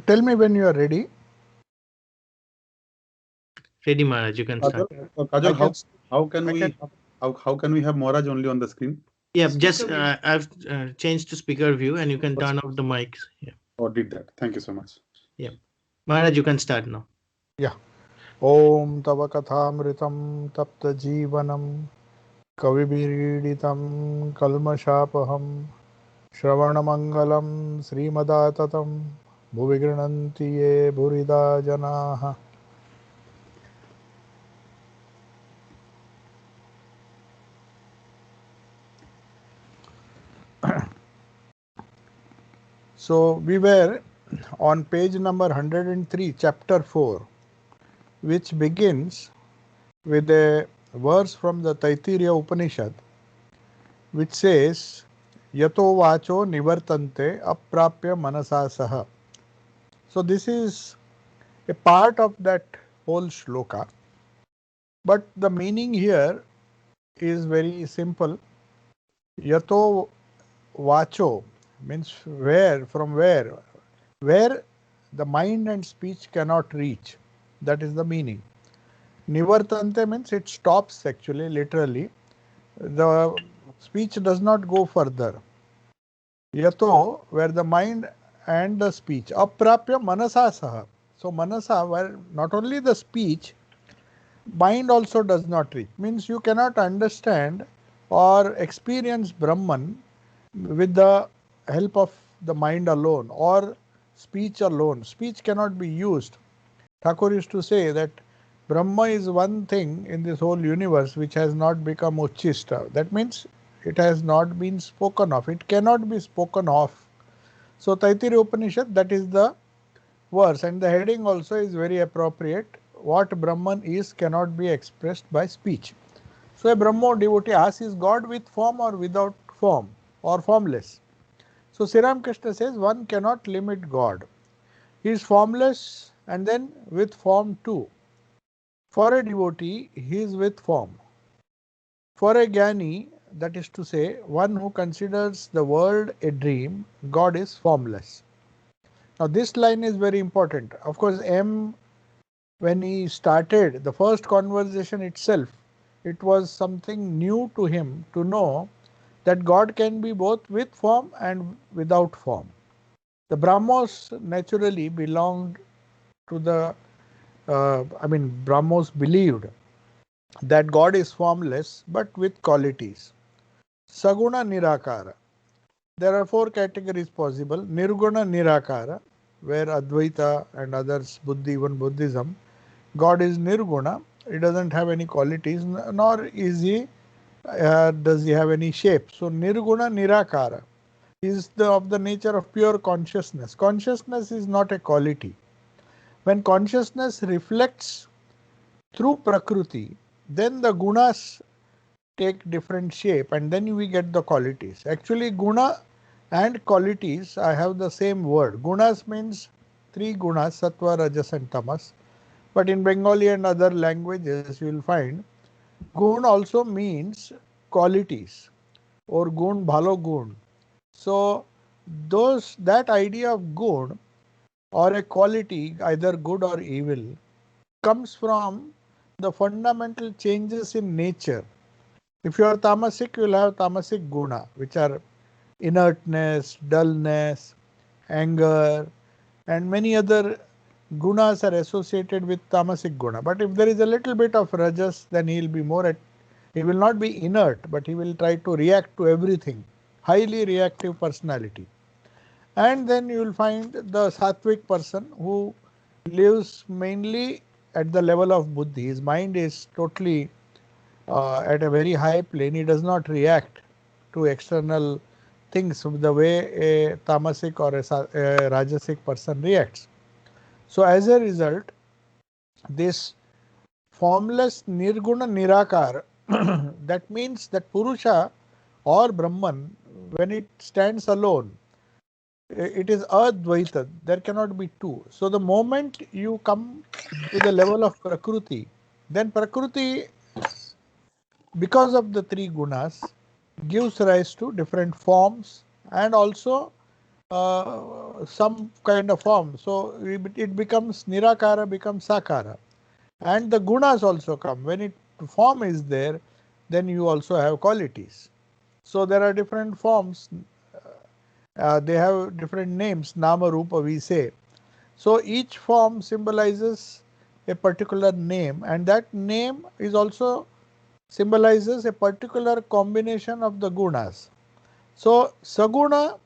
tell me when you are ready. Ready, Maharaj, you can start. Kajal, how can we have Maharaj only on the screen? Yeah, just I've changed to speaker view, and you can turn off the mics. Yeah, Or did that? Thank you so much. yeah. Maharaj, you can start now. Yeah. Om tava kathamritam tapta jivanam kavibiriditam kalmashapaham Shravanamangalam Srimadaatatam Bhuvigrananti ye Bhurida Janaha. So we were on page number 103, chapter 4, which begins with a verse from the Taittiriya Upanishad, which says, Yato vacho nivartante aprapya manasa saha. So this is a part of that whole shloka. But the meaning here is very simple. Yato vacho means where, from where the mind and speech cannot reach. That is the meaning. Nivartante means it stops actually, literally. The speech does not go further. Yato, where the mind and the speech. Aprapya manasa saha. So manasa, where not only the speech, mind also does not reach. Means you cannot understand or experience Brahman with the help of the mind alone or speech alone. Speech cannot be used. Thakur used to say that Brahma is one thing in this whole universe which has not become uchista. That means it has not been spoken of. It cannot be spoken of. So Taittiriya Upanishad, that is the verse, and the heading also is very appropriate. What Brahman is cannot be expressed by speech. So a Brahmo devotee asks, is God with form or without form or formless? So Sri Ramakrishna says one cannot limit God. He is formless and then with form too. For a devotee, he is with form. For a Jnani, that is to say, one who considers the world a dream, God is formless. Now this line is very important. Of course, M, when he started the first conversation itself, it was something new to him to know that God can be both with form and without form. The Brahmos naturally belonged to the, Brahmos believed that God is formless but with qualities. Saguna Nirakara. There are four categories possible. Nirguna Nirakara, where Advaita and others, Buddhi, even Buddhism, God is Nirguna. He doesn't have any qualities, nor is he, does he have any shape. So Nirguna Nirakara is of the nature of pure consciousness. Consciousness is not a quality. When consciousness reflects through Prakriti, then the gunas take different shape and then we get the qualities. Actually, guna and qualities, I have the same word. Gunas means three gunas, sattva, rajas and tamas. But in Bengali and other languages, you will find gun also means qualities or gun bhalo gun. So that idea of gun or a quality, either good or evil, comes from the fundamental changes in nature. If you are tamasic, you will have tamasic guna, which are inertness, dullness, anger, and many other gunas are associated with tamasic guna. But if there is a little bit of rajas, then he will be he will not be inert, but he will try to react to everything. Highly reactive personality. And then you will find the sattvic person who lives mainly at the level of buddhi. His mind is totally at a very high plane. He does not react to external things the way a tamasic or a rajasic person reacts. So as a result, this formless nirguna nirakar, that means that Purusha or Brahman, when it stands alone, it is advaita. There cannot be two. So the moment you come to the level of Prakriti, then Prakriti, because of the three gunas, gives rise to different forms and also some kind of form. So it becomes Nirakara, becomes Sakara. And the gunas also come. When it form is there, then you also have qualities. So there are different forms. They have different names, Nama Rupa we say. So each form symbolizes a particular name, and that name is also symbolizes a particular combination of the gunas. So Saguna,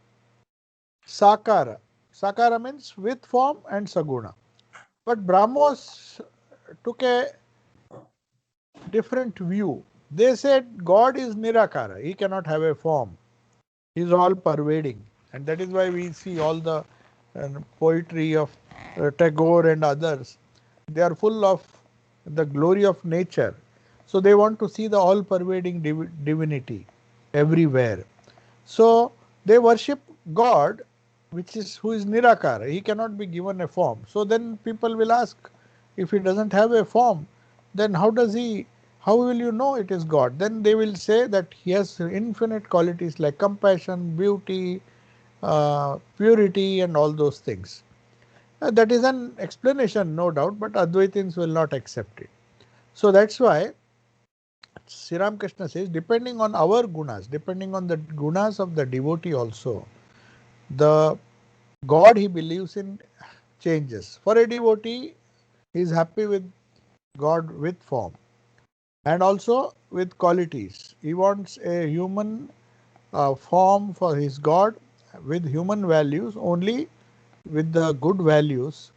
Sakara. Sakara means with form and Saguna. But Brahmos took a different view. They said God is Nirakara. He cannot have a form. He is all pervading. And that is why we see all the poetry of Tagore and others. They are full of the glory of nature. So they want to see the all pervading divinity everywhere. So they worship God, which is who is Nirakara. He cannot be given a form. So then people will ask, if he doesn't have a form, then how will you know it is God? Then they will say that he has infinite qualities like compassion, beauty, purity, and all those things. That is an explanation, no doubt, but Advaitins will not accept it. So that's why Sri Ramakrishna says, depending on our gunas, depending on the gunas of the devotee also, the God he believes in changes. For a devotee, he is happy with God with form and also with qualities. He wants a human form for his God with human values, only with the good values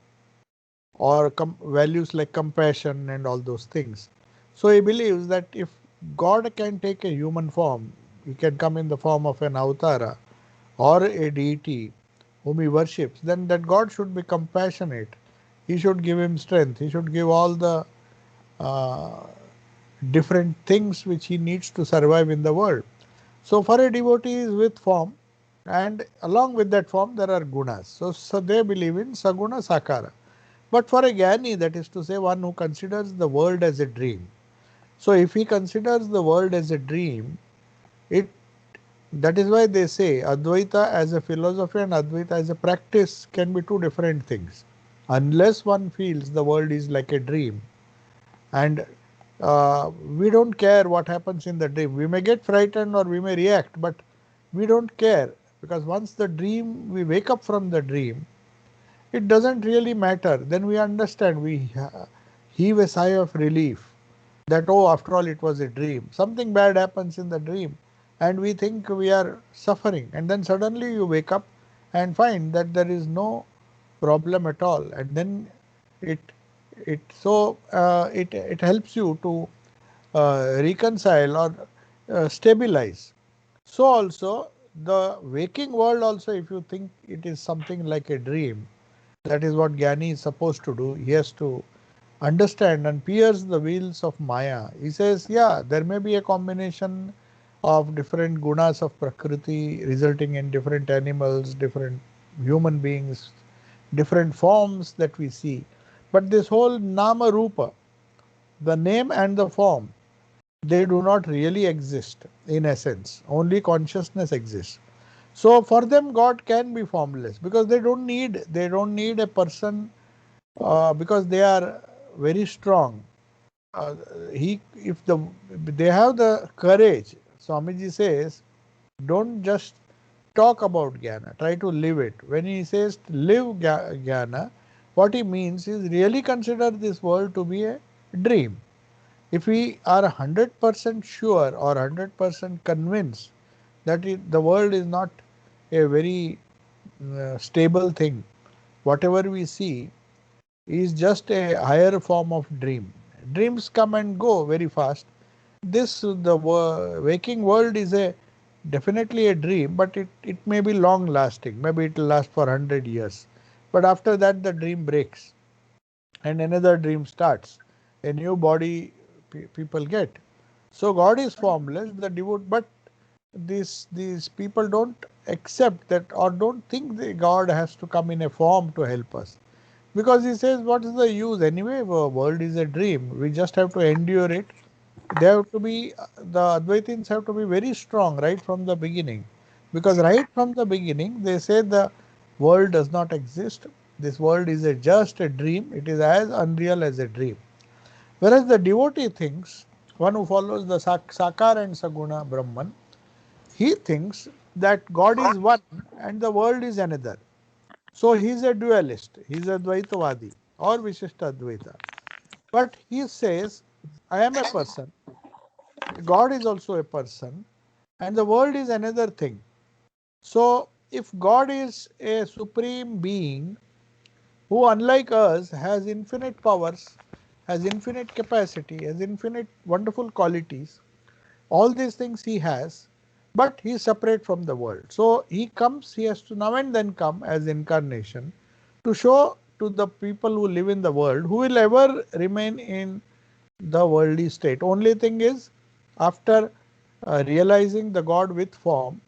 or values like compassion and all those things. So he believes that if God can take a human form, he can come in the form of an avatara or a deity whom he worships, then that God should be compassionate. He should give him strength. He should give all the uh, different things which he needs to survive in the world. So for a devotee is with form, and along with that form there are gunas. So they believe in Saguna Sakara. But for a Jnani, that is to say one who considers the world as a dream. So if he considers the world as a dream, it that is why they say Advaita as a philosophy and Advaita as a practice can be two different things. Unless one feels the world is like a dream, and we don't care what happens in the dream. We may get frightened or we may react, but we don't care, because once the dream, we wake up from the dream, it doesn't really matter. Then we understand, we heave a sigh of relief that, oh, after all, it was a dream. Something bad happens in the dream and we think we are suffering, and then suddenly you wake up and find that there is no problem at all, and then it it helps you to reconcile or stabilize. So also the waking world also, if you think it is something like a dream, that is what Jnani is supposed to do. He has to understand and pierce the wheels of Maya. He says, yeah, there may be a combination of different gunas of Prakriti resulting in different animals, different human beings, different forms that we see. But this whole Nama Rupa, the name and the form, they do not really exist in essence. Only consciousness exists. So for them, God can be formless because they don't need a person because they are very strong. Uh, if they have the courage, Swamiji says, don't just talk about jnana, try to live it. When he says live jnana, what he means is really consider this world to be a dream. If we are 100% sure or 100% convinced that the world is not a very stable thing, whatever we see is just a higher form of dream. Dreams come and go very fast. The waking world is a definitely a dream, but it may be long lasting. Maybe it will last for 100 years. But after that the dream breaks and another dream starts. A new body people get. So God is formless, but these people don't accept that or don't think that God has to come in a form to help us. Because he says, what is the use anyway? The world is a dream. We just have to endure it. They have to be, the Advaitins have to be very strong right from the beginning. Because right from the beginning, they say the world does not exist. This world is just a dream. It is as unreal as a dream. Whereas the devotee thinks, one who follows the Sakar and Saguna Brahman, he thinks that God is one and the world is another. So he is a dualist, he is a Dvaitavadi or Vishishta Advaita. But he says, I am a person, God is also a person, and the world is another thing. So if God is a supreme being who, unlike us, has infinite powers, has infinite capacity, has infinite wonderful qualities, all these things he has, but he is separate from the world. So he comes, he has to now and then come as incarnation to show to the people who live in the world who will ever remain in the worldly state. Only thing is, after realizing the God with form,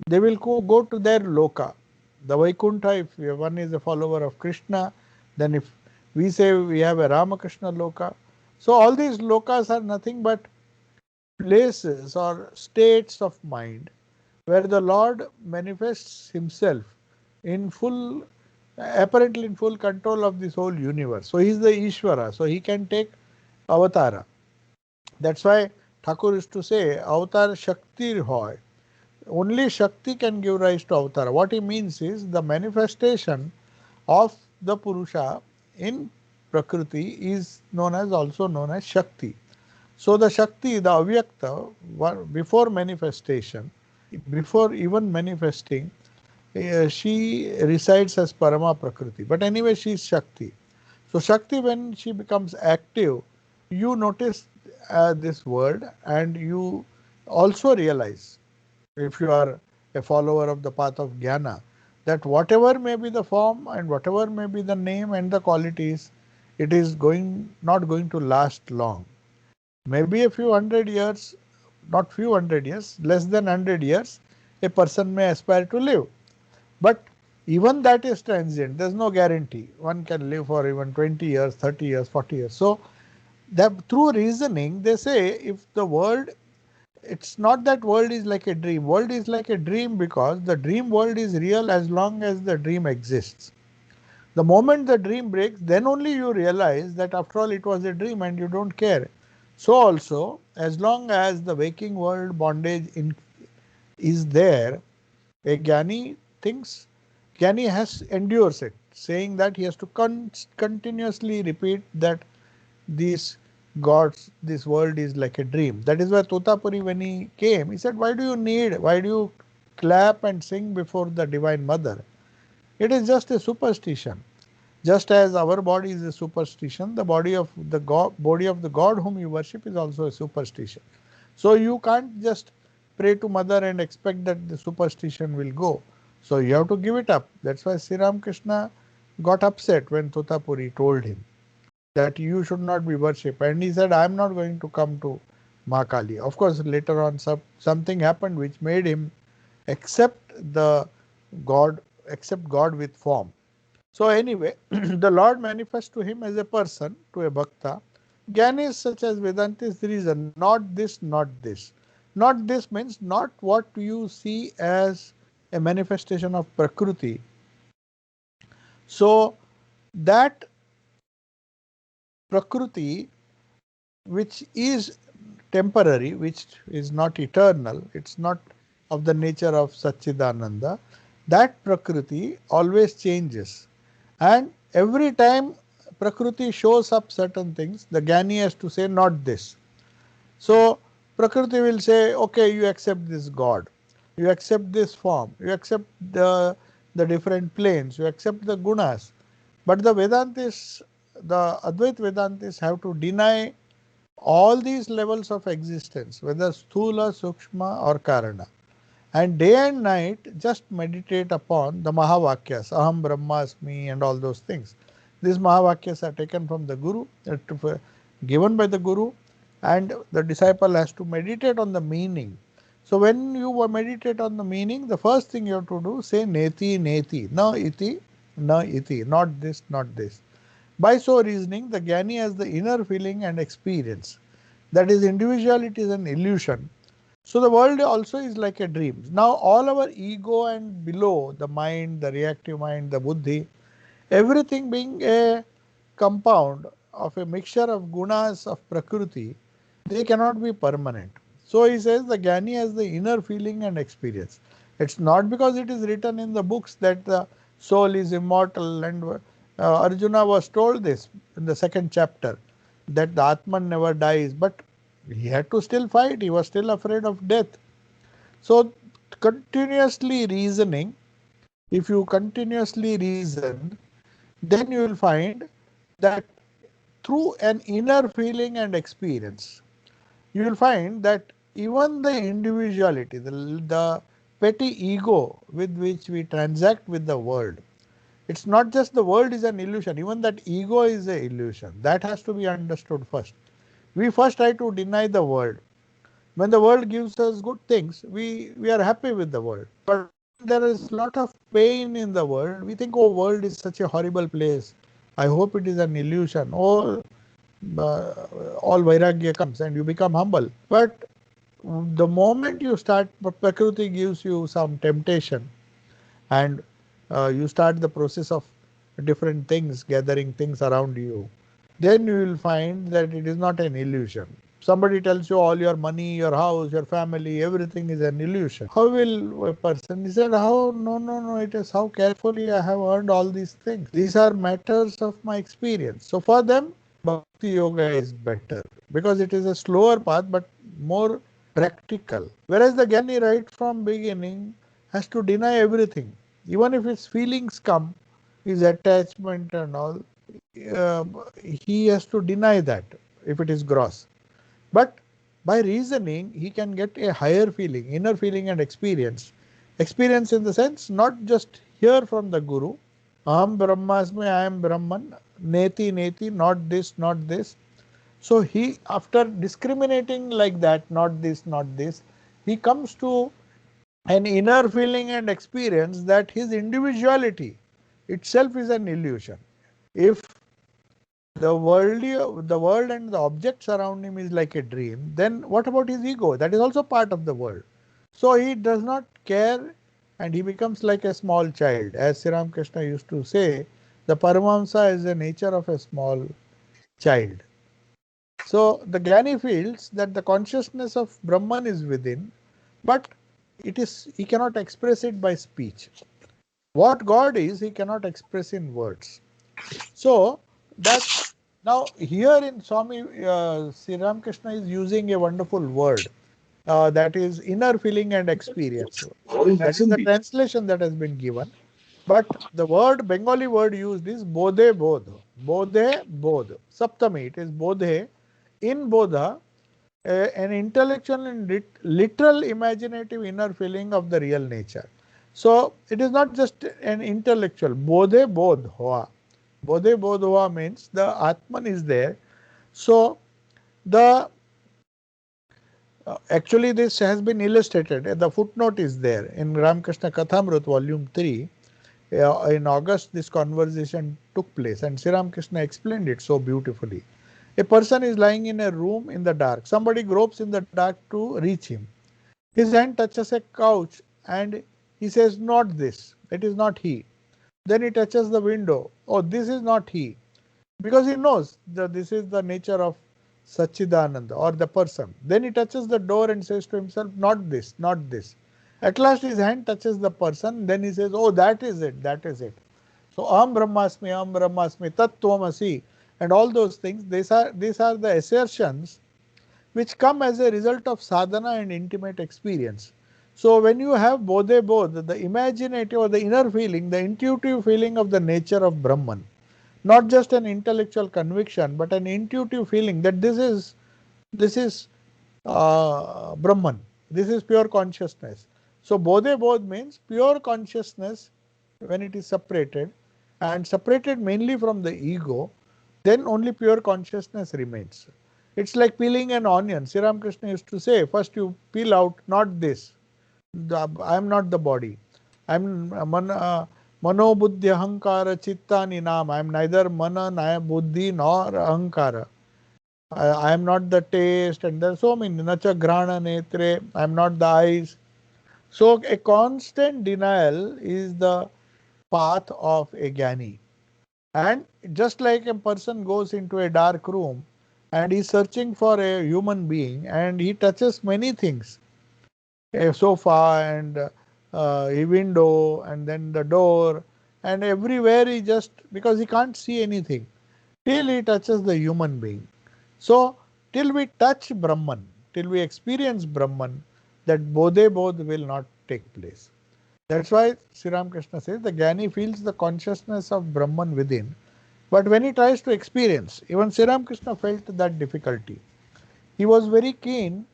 they will go to their loka. The Vaikuntha, if one is a follower of Krishna, then if we say we have a Ramakrishna loka. So all these lokas are nothing but places or states of mind where the Lord manifests himself in full, apparently in full control of this whole universe. So he is the Ishvara, so he can take avatara. That's why Thakur used to say, avatar Shakti hoy. Only Shakti can give rise to avatar. What he means is the manifestation of the Purusha in Prakriti is also known as Shakti. So the Shakti, the Avyakta, before manifestation, before even manifesting, she resides as Parama Prakriti. But anyway, she is Shakti. So Shakti, when she becomes active, you notice this word and you also realize, if you are a follower of the path of Jnana, that whatever may be the form and whatever may be the name and the qualities, it is not going to last long. Maybe a few hundred years, not few hundred years, less than 100 years, a person may aspire to live. But even that is transient. There's no guarantee. One can live for even 20 years, 30 years, 40 years. So that through reasoning, they say if the world, it's not that world is like a dream. World is like a dream because the dream world is real as long as the dream exists. The moment the dream breaks, then only you realize that after all it was a dream and you don't care. So also, as long as the waking world bondage is there, a Jnani thinks, Jnani endures it, saying that he has to continuously repeat that this world is like a dream. That is why Totapuri, when he came, he said, why do you clap and sing before the Divine Mother? It is just a superstition. Just as our body is a superstition, the body of the God whom you worship is also a superstition. So you can't just pray to Mother and expect that the superstition will go. So you have to give it up. That's why Sri Ramakrishna got upset when Totapuri told him that you should not be worshipped. And he said, I am not going to come to Mahakali. Of course, later on something happened which made him accept God with form. So anyway, the Lord manifests to him as a person, to a bhakta. Jnanis such as Vedantis reason, not this, not this. Not this means not what you see as a manifestation of Prakriti. So that Prakriti, which is temporary, which is not eternal, it's not of the nature of Satchidananda, that Prakriti always changes. And every time Prakriti shows up certain things, the Jnani has to say, not this. So Prakriti will say, okay, you accept this God, you accept this form, you accept the different planes, you accept the gunas. But the Vedantis, the Advait Vedantis have to deny all these levels of existence, whether Sthula, Sukshma or Karana. And day and night just meditate upon the Mahavakyas, Aham Brahmasmi and all those things. These Mahavakyas are taken from the Guru, given by the Guru, and the disciple has to meditate on the meaning. So when you meditate on the meaning, the first thing you have to do, say Neti, Neti, na iti, not this, not this. By so reasoning, the Jnani has the inner feeling and experience. That is, individuality is an illusion. So the world also is like a dream. Now all our ego and below, the mind, the reactive mind, the buddhi, everything being a compound of a mixture of gunas of Prakriti, they cannot be permanent. So he says the Jnani has the inner feeling and experience. It's not because it is written in the books that the soul is immortal, and Arjuna was told this in the second chapter, that the Atman never dies, but he had to still fight, he was still afraid of death. So continuously reasoning, if you continuously reason, then you will find that through an inner feeling and experience, you will find that even the individuality, the petty ego with which we transact with the world, it's not just the world is an illusion, even that ego is an illusion. That has to be understood first. We first try to deny the world. When the world gives us good things, we are happy with the world. But there is a lot of pain in the world. We think, oh, world is such a horrible place. I hope it is an illusion. Or all vairagya comes and you become humble. But the moment you start, Prakriti gives you some temptation, and you start the process of different things, gathering things around you, then you will find that it is not an illusion. Somebody tells you all your money, your house, your family, everything is an illusion. How will a person? He said, how? No, no, no, it is how carefully I have earned all these things. These are matters of my experience. So for them, Bhakti Yoga is better because it is a slower path but more practical. Whereas the Jnani right from beginning has to deny everything. Even if his feelings come, his attachment and all, uh, he has to deny that if it is gross. But by reasoning, he can get a higher feeling, inner feeling and experience. Experience in the sense, not just hear from the Guru, Aham Brahmasmi, I am Brahman, Neti, Neti, not this, not this. So he, after discriminating like that, not this, not this, he comes to an inner feeling and experience that his individuality itself is an illusion. If the world and the objects around him is like a dream, then what about his ego? That is also part of the world. So he does not care and he becomes like a small child. As Sri Ramakrishna used to say, the Paramahamsa is the nature of a small child. So the Jnani feels that the consciousness of Brahman is within, but he cannot express it by speech. What God is, he cannot express in words. So that now here in Swami Sri Ramakrishna is using a wonderful word that is inner feeling and experience. That is the translation that has been given. But the word, Bengali word used is bodhe bodh. Bodhe bodh. Saptami, it is bodhe. In bodha, an intellectual and literal imaginative inner feeling of the real nature. So it is not just an intellectual. Bodhe bodh hoa. Bodhe bodh hoa means the Atman is there. So the actually this has been illustrated. The footnote is there in Ramakrishna Kathamrut volume 3. In August this conversation took place and Sri Ramakrishna explained it so beautifully. A person is lying in a room in the dark. Somebody gropes in the dark to reach him. His hand touches a couch and he says, not this, it is not he. Then he touches the window. Oh, this is not he. Because he knows that this is the nature of Sachidananda or the person. Then he touches the door and says to himself, not this, not this. At last his hand touches the person. Then he says, oh, that is it, that is it. So Aham Brahmasmi, Tat Tvamasi, and all those things, these are the assertions which come as a result of sadhana and intimate experience. So when you have bodhe bodh, the imaginative or the inner feeling, the intuitive feeling of the nature of Brahman, not just an intellectual conviction, but an intuitive feeling that this is Brahman, this is pure consciousness. So bodhe bodh means pure consciousness when it is separated, and separated mainly from the ego, then only pure consciousness remains. It's like peeling an onion. Sri Ramakrishna used to say, first you peel out, not this. I am not the body. I am mano buddhi ahankara chitta ninam. I am neither mana, buddhi nor ahankara. I am not the taste, and there are so many. Nacha grana netre, I am not the eyes. So a constant denial is the path of a jnani. And just like a person goes into a dark room and is searching for a human being and he touches many things, a sofa and a window and then the door, and everywhere he just, because he can't see anything till he touches the human being. So till we touch Brahman, till we experience Brahman, that bodhe bodh will not take place. That's why Sri Ramakrishna says the Jnani feels the consciousness of Brahman within, but when he tries to experience, even Sri Ramakrishna felt that difficulty. He was very keen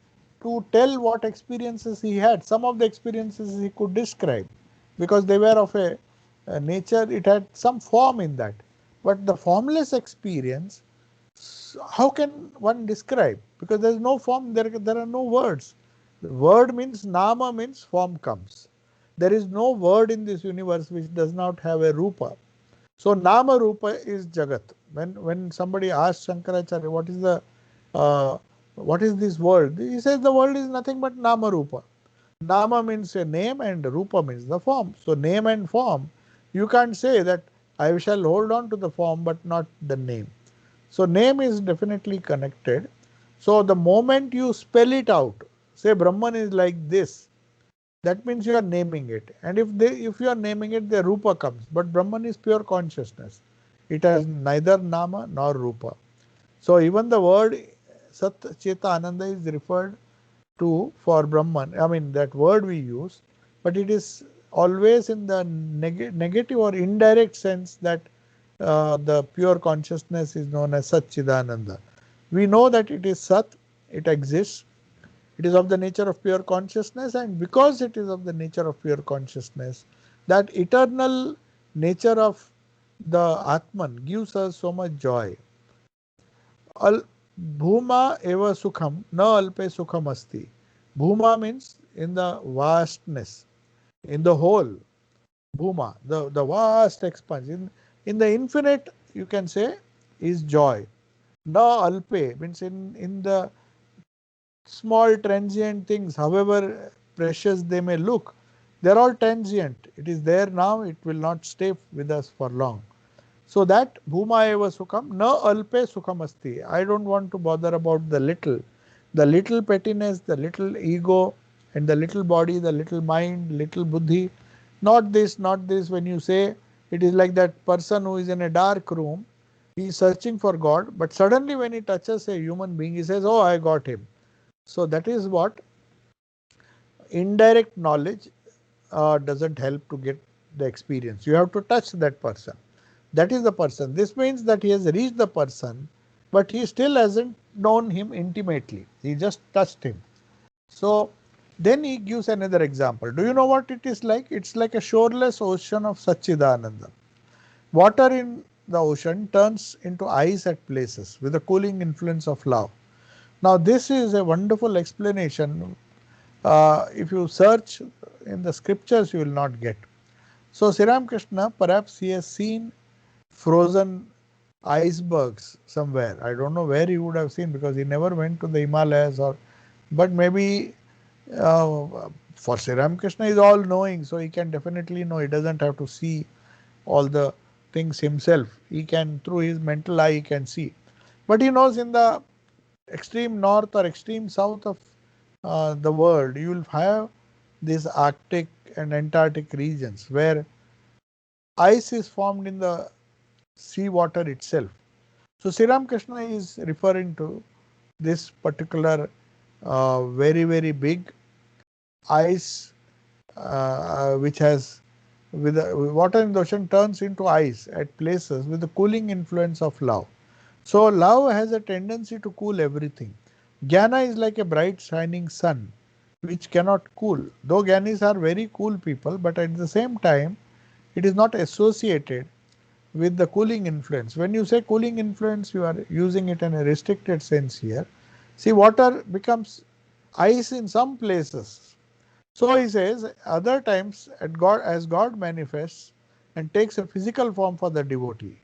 to tell what experiences he had. Some of the experiences he could describe because they were of a nature, it had some form in that. But the formless experience, how can one describe? Because there is no form, there are no words. Word means nama, means form comes. There is no word in this universe which does not have a rupa. So nama rupa is Jagat. When somebody asks Shankaracharya uh, what is this world? He says the world is nothing but nama rupa. Nama means a name and rupa means the form. So name and form, you can't say that I shall hold on to the form but not the name. So name is definitely connected. So the moment you spell it out, say Brahman is like this, that means you are naming it. And if you are naming it, the rupa comes. But Brahman is pure consciousness. It has neither nama nor rupa. So even the word Sat Cheta Ananda is referred to for Brahman. I mean that word we use, but it is always in the negative or indirect sense that the pure consciousness is known as Sat Chidananda. We know that it is Sat, it exists, it is of the nature of pure consciousness, and because it is of the nature of pure consciousness, that eternal nature of the Atman gives us so much joy. Bhuma eva sukham, na alpe sukham asti. Bhuma means in the vastness, in the whole. Bhuma, the vast expanse. In the infinite, you can say, is joy. Na alpe means in the small transient things, however precious they may look, they're all transient. It is there now, it will not stay with us for long. So that bhuma eva sukham, na alpe sukham asti. I don't want to bother about the little pettiness, the little ego, and the little body, the little mind, little buddhi. Not this, not this. When you say it is like that person who is in a dark room, he is searching for God, but suddenly when he touches a human being, he says, oh, I got him. So that is what indirect knowledge doesn't help to get the experience. You have to touch that person. That is the person. This means that he has reached the person, but he still hasn't known him intimately. He just touched him. So then he gives another example. Do you know what it is like? It's like a shoreless ocean of Satchidananda. Water in the ocean turns into ice at places with the cooling influence of love. Now this is a wonderful explanation. If you search in the scriptures, you will not get. So Sri Ramakrishna, perhaps he has seen frozen icebergs somewhere. I don't know where he would have seen because he never went to the Himalayas, but maybe for Sri Ramakrishna is all knowing, so he can definitely know. He doesn't have to see all the things himself. He can, through his mental eye, he can see. But he knows in the extreme north or extreme south of the world, you will have these Arctic and Antarctic regions where ice is formed in the sea water itself. So Sri Ramakrishna is referring to this particular very, very big ice which has, with the water in the ocean turns into ice at places with the cooling influence of love. So love has a tendency to cool everything. Jnana is like a bright shining sun which cannot cool. Though Jnanis are very cool people, but at the same time it is not associated with the cooling influence. When you say cooling influence, you are using it in a restricted sense here. See, water becomes ice in some places. So he says, other times as God manifests and takes a physical form for the devotee.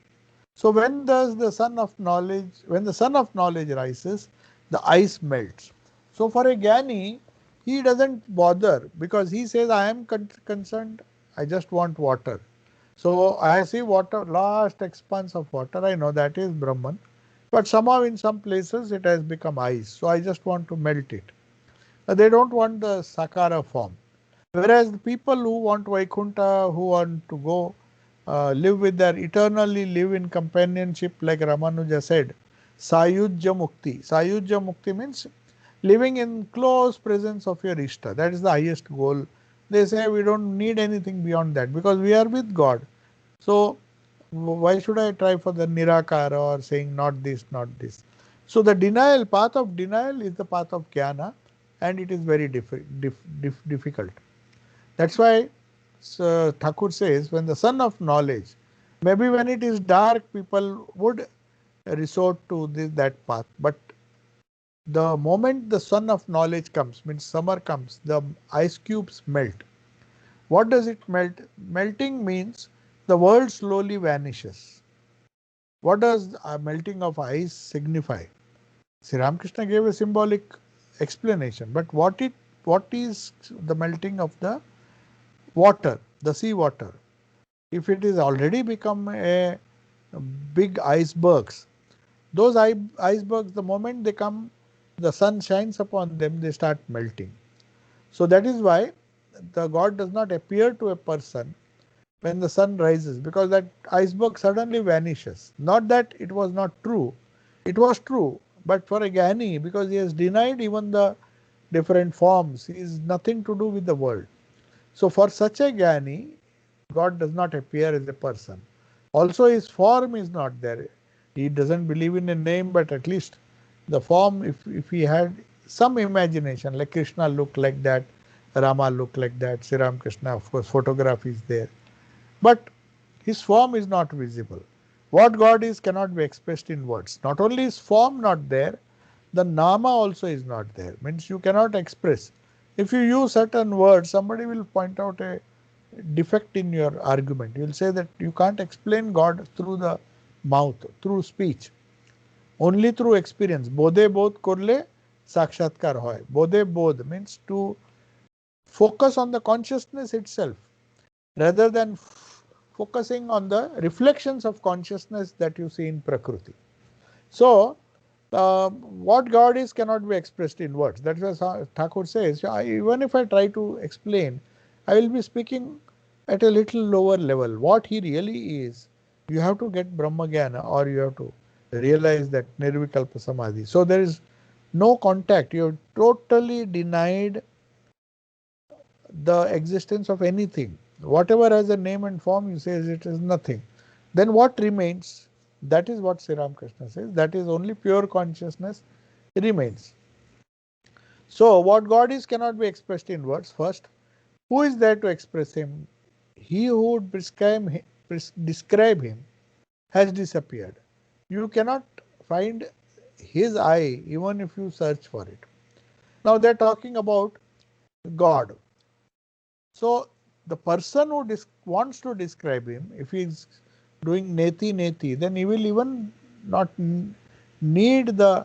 So when does the sun of knowledge, when the sun of knowledge rises, the ice melts. So for a Gyani, he doesn't bother because he says, I am concerned, I just want water. So I see water, last expanse of water, I know that is Brahman. But somehow in some places it has become ice. So I just want to melt it. They don't want the Sakara form. Whereas the people who want Vaikuntha, who want to go live with their eternally live in companionship, like Ramanuja said, Sayujya Mukti. Sayujya Mukti means living in close presence of your Ishta. That is the highest goal. They say we don't need anything beyond that because we are with God. So why should I try for the Nirakara or saying not this, not this? So the denial, path of denial is the path of Jnana, and it is very difficult. That's why Thakur says, when the sun of knowledge, maybe when it is dark, people would resort to that path. But the moment the sun of knowledge comes, means summer comes, the ice cubes melt. What does it melt? Melting means the world slowly vanishes. What does a melting of ice signify? Sri Ramakrishna gave a symbolic explanation, but what is the melting of the water, the sea water? If it is already become a big icebergs, those icebergs, the moment they come, the sun shines upon them, they start melting. So that is why the God does not appear to a person when the sun rises, because that iceberg suddenly vanishes. Not that it was not true, it was true, but for a Gyani, because he has denied even the different forms, he is nothing to do with the world. So for such a Gyani, God does not appear as a person. Also his form is not there. He doesn't believe in a name, but at least the form, if he had some imagination, like Krishna looked like that, Rama looked like that, Sri Ramakrishna, of course, photograph is there. But his form is not visible. What God is cannot be expressed in words. Not only is form not there, the nama also is not there. Means you cannot express. If you use certain words, somebody will point out a defect in your argument. You will say that you can't explain God through the mouth, through speech, only through experience. Bodhe bodh korle sakshatkar hoy. Bodhe bodh means to focus on the consciousness itself rather than focusing on the reflections of consciousness that you see in Prakriti. So, what God is cannot be expressed in words. That's why Thakur says, even if I try to explain, I will be speaking at a little lower level. What he really is, you have to get Brahma Jnana, or you have to realize that Nirvikalpa Samadhi. So there is no contact. You have totally denied the existence of anything. Whatever has a name and form, you say it is nothing. Then what remains? That is what Sri Ramakrishna says. That is only pure consciousness remains. So what God is cannot be expressed in words. First, who is there to express him? He who would describe him has disappeared. You cannot find his eye even if you search for it. Now they are talking about God. So the person who wants to describe him, if he is doing neti neti, then he will even not need the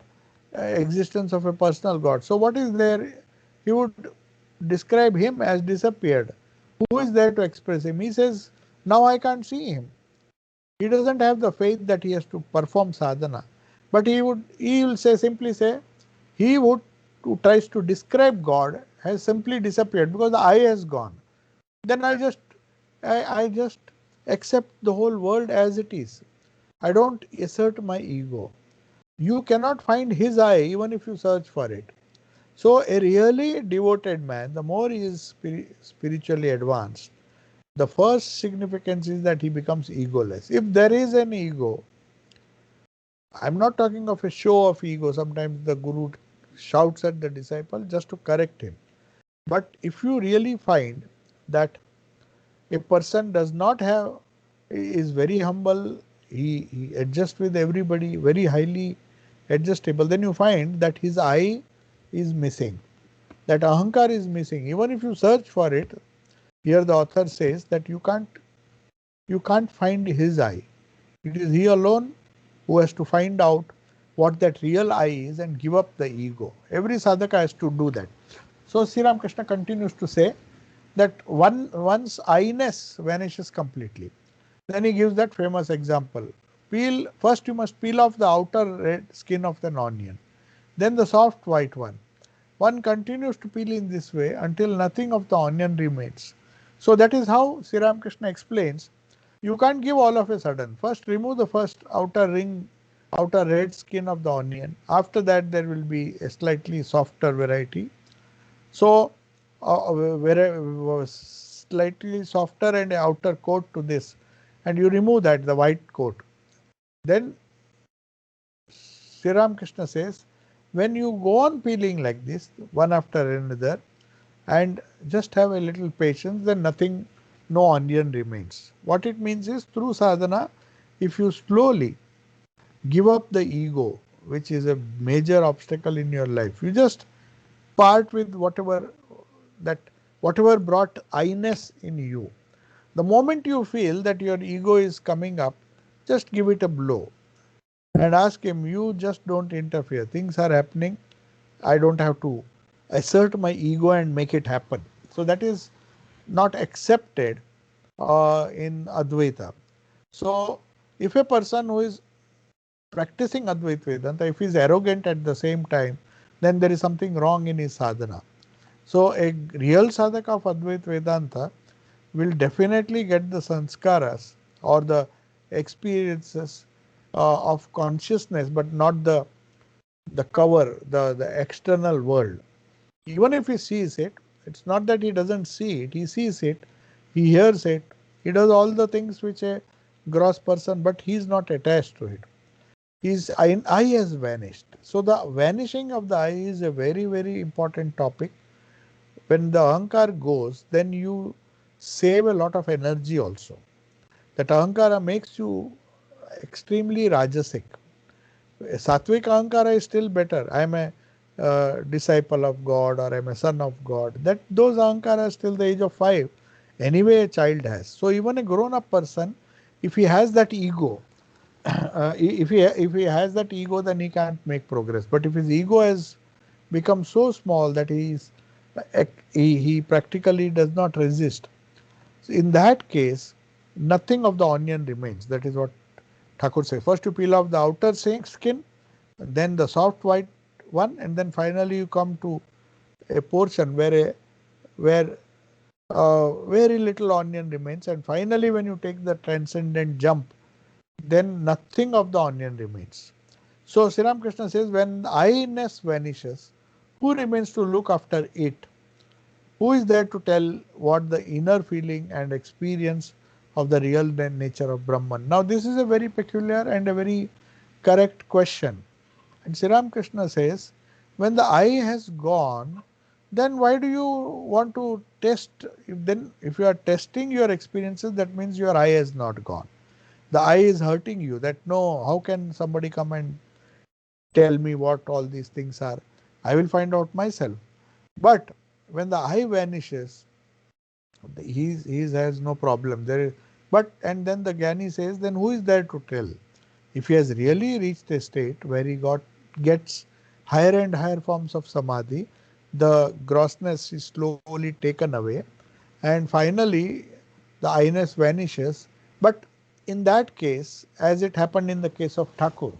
existence of a personal God. So what is there? He would describe him as disappeared. Who is there to express him? He says, now I can't see him. He doesn't have the faith that he has to perform sadhana. But he will simply say, he who tries to describe God has simply disappeared because the I has gone. Then I just accept the whole world as it is. I don't assert my ego. You cannot find his eye even if you search for it. So a really devoted man, the more he is spiritually advanced, the first significance is that he becomes egoless. If there is an ego, I'm not talking of a show of ego. Sometimes the guru shouts at the disciple just to correct him. But if you really find that a person does not have, is very humble, he adjusts with everybody, very highly adjustable, then you find that his I is missing, that ahankar is missing. Even if you search for it, here the author says that you can't find his I. It is he alone who has to find out what that real I is and give up the ego. Every sadhaka has to do that. So Sri Ramakrishna continues to say that once I-ness vanishes completely, then he gives that famous example. First you must peel off the outer red skin of an onion, then the soft white one. One continues to peel in this way until nothing of the onion remains. So that is how Sri Ramakrishna explains. You can't give all of a sudden. First remove the first outer red skin of the onion. After that there will be a slightly softer variety. So slightly softer and outer coat to this, and you remove that, the white coat. Then Sri Ramakrishna says, when you go on peeling like this, one after another, and just have a little patience, then no onion remains. What it means is, through sadhana, if you slowly give up the ego, which is a major obstacle in your life, you just part with whatever brought I-ness in you. The moment you feel that your ego is coming up, just give it a blow and ask him, you just don't interfere. Things are happening. I don't have to assert my ego and make it happen. So that is not accepted in Advaita. So if a person who is practicing Advaita Vedanta, if he is arrogant at the same time, then there is something wrong in his sadhana. So a real sadhaka of Advaita Vedanta will definitely get the sanskaras or the experiences of consciousness, but not the cover, the external world. Even if he sees it, it's not that he doesn't see it. He sees it, he hears it, he does all the things which a gross person, but he is not attached to it. His I has vanished. So the vanishing of the I is a very, very important topic. When the ahankar goes, then you save a lot of energy also. That ahankara makes you extremely rajasic. Sattvic ahankara is still better. I am a disciple of God, or I am a son of God. Those ahankaras till the age of 5, anyway a child has. So even a grown-up person, if he has that ego, if he has that ego, then he can't make progress. But if his ego has become so small that he practically does not resist, so in that case, nothing of the onion remains. That is what Thakur says. First you peel off the outer skin, then the soft white one, and then finally you come to a portion where very little onion remains, and finally when you take the transcendent jump, then nothing of the onion remains. So Sri Ramakrishna says, when I-ness vanishes, who remains to look after it? Who is there to tell what the inner feeling and experience of the real nature of Brahman? Now this is a very peculiar and a very correct question. And Sri Ramakrishna says, when the I has gone, then why do you want to test? If you are testing your experiences, that means your I has not gone. The I is hurting you, that no, how can somebody come and tell me what all these things are? I will find out myself. But when the I vanishes, he has no problem. And then the Gyani says, then who is there to tell? If he has really reached a state where he gets higher and higher forms of samadhi, the grossness is slowly taken away, and finally the I-ness vanishes. But in that case, as it happened in the case of Thakur,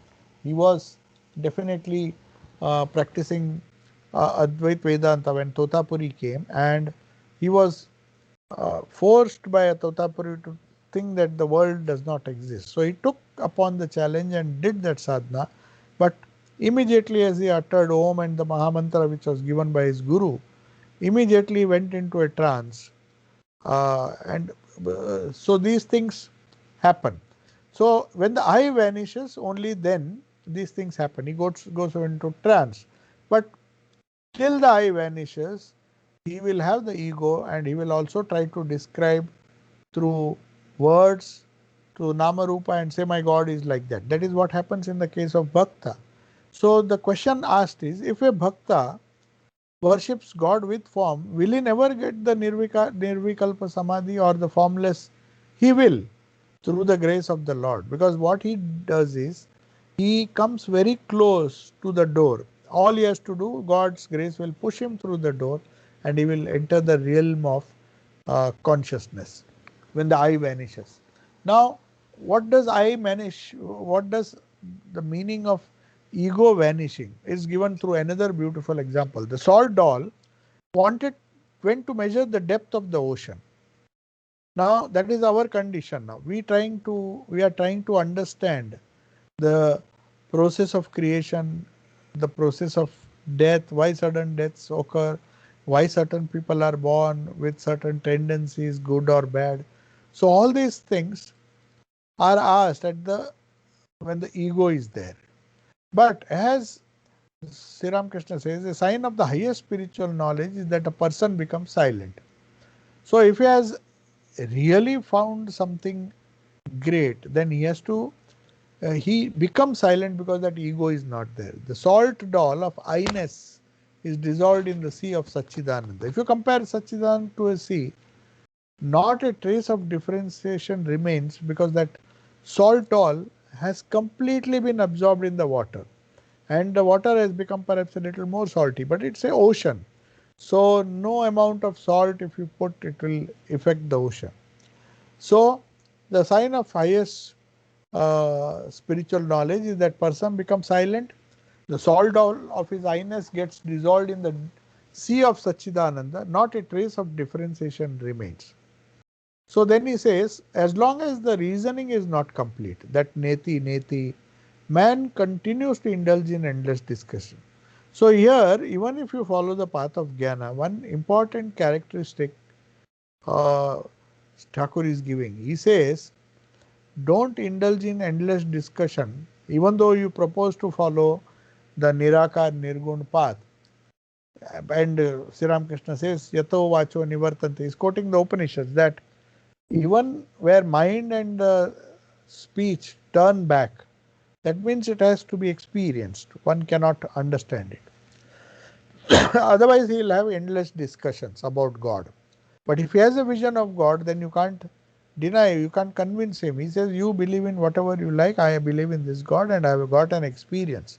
he was definitely practicing Advaita Vedanta when Totapuri came, and he was forced by a Totapuri to think that the world does not exist. So he took upon the challenge and did that sadhana, but immediately as he uttered Om and the Mahamantra which was given by his Guru, immediately went into a trance. So these things happen. So when the I vanishes, only then these things happen. He goes into trance. But till the I vanishes, he will have the ego, and he will also try to describe through words, to Nama Rupa, and say my God is like that. That is what happens in the case of Bhakta. So the question asked is, if a Bhakta worships God with form, will he never get the Nirvikalpa Samadhi or the formless? He will. through the grace of the Lord. Because what he does is, he comes very close to the door. All he has to do, God's grace will push him through the door and he will enter the realm of consciousness when the I vanishes. Now, what does I vanish? What does the meaning of ego vanishing is given through another beautiful example. The salt doll went to measure the depth of the ocean. Now that is our condition. Now we are trying to understand the process of creation, the process of death, why sudden deaths occur, why certain people are born with certain tendencies, good or bad. So all these things are asked when the ego is there. But as Sri Ramakrishna says, a sign of the highest spiritual knowledge is that a person becomes silent. So if he has really found something great, then he becomes silent because that ego is not there. The salt doll of I-ness is dissolved in the sea of Satchidananda. If you compare Satchidananda to a sea, not a trace of differentiation remains because that salt doll has completely been absorbed in the water. And the water has become perhaps a little more salty, but it's an ocean. So no amount of salt, if you put, it will affect the ocean. So the sign of highest spiritual knowledge is that person becomes silent. The salt of his I-ness gets dissolved in the sea of Satchidananda. Not a trace of differentiation remains. So then he says, as long as the reasoning is not complete, that neti, man continues to indulge in endless discussion. So here, even if you follow the path of jnana, one important characteristic uh, Thakur is giving. He says, don't indulge in endless discussion, even though you propose to follow the Nirakar Nirgun path. And Sri Ramakrishna says, Yato Vacho Nivartante. He is quoting the Upanishads that even where mind and speech turn back, that means it has to be experienced. One cannot understand it. Otherwise, he will have endless discussions about God. But if he has a vision of God, then you can't deny, you can't convince him. He says, you believe in whatever you like, I believe in this God and I have got an experience.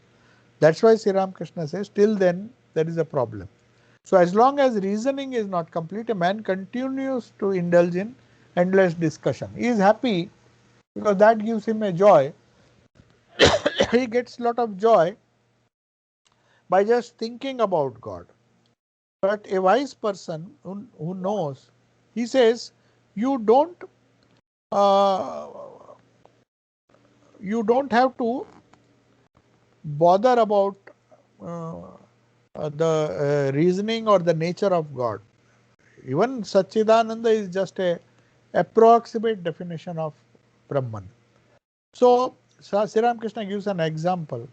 That's why Sri Ramakrishna says, till then, there is a problem. So as long as reasoning is not complete, a man continues to indulge in endless discussion. He is happy because that gives him a joy. He gets a lot of joy by just thinking about God. But a wise person who knows, he says, you don't uh, you don't have to bother about uh, the reasoning or the nature of God. Even Satchidananda is just a approximate definition of Brahman. So Sri Ramakrishna gives an example.